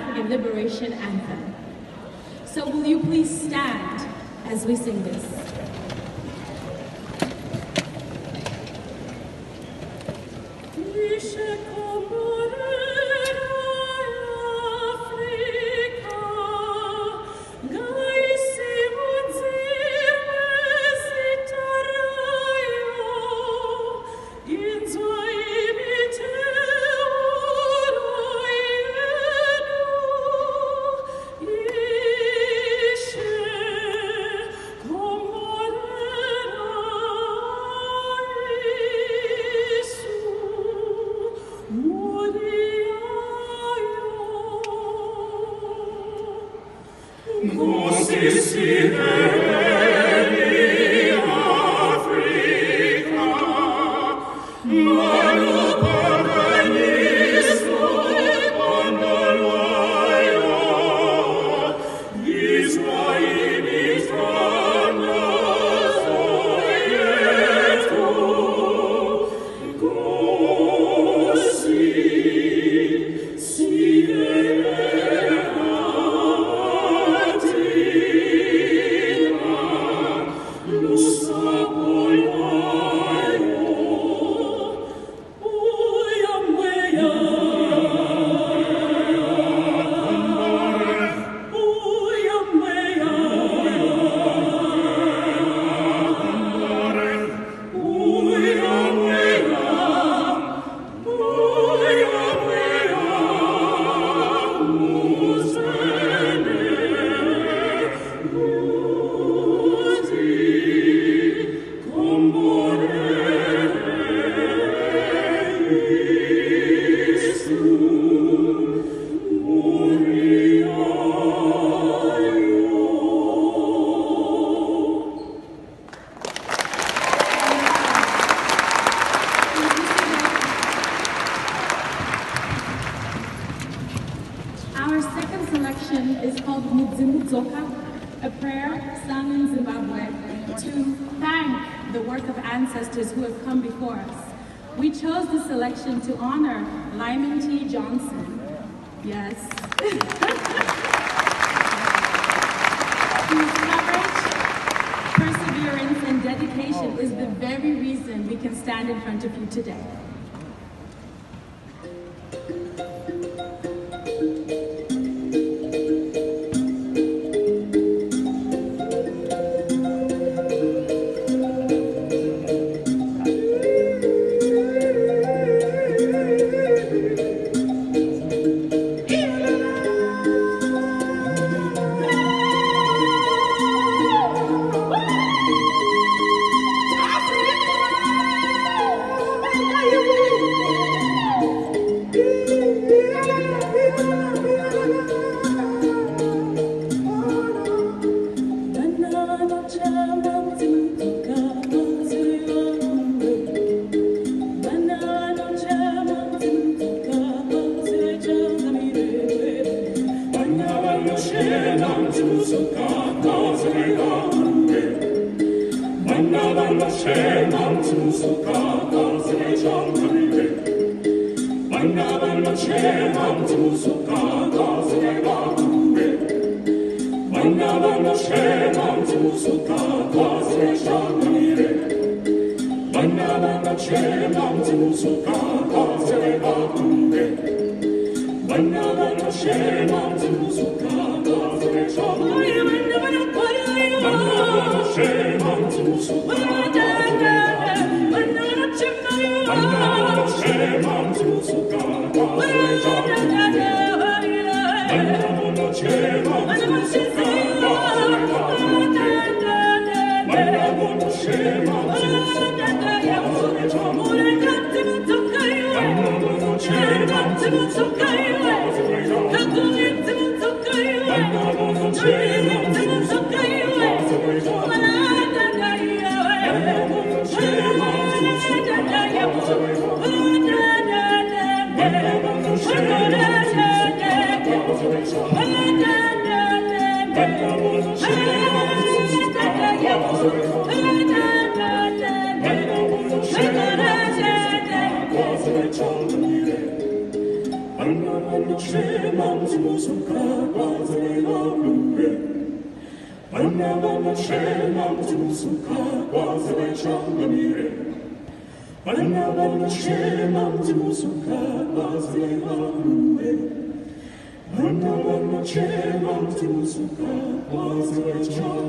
African Liberation Anthem. So will you please stand as we sing this? A prayer sung in Zimbabwe to thank the work of ancestors who have come before us. We chose this selection to honor Lyman T. Johnson. Yes. Whose courage, perseverance, and dedication is the very reason we can stand in front of you today. Anna Shemam's Musuka, Wazela Lue. Anna Shemam's Musuka, Wazela Changamire. Anna Shemam's Musuka, Wazela Lue. Anna Shemam's Musuka, Wazela Changamire.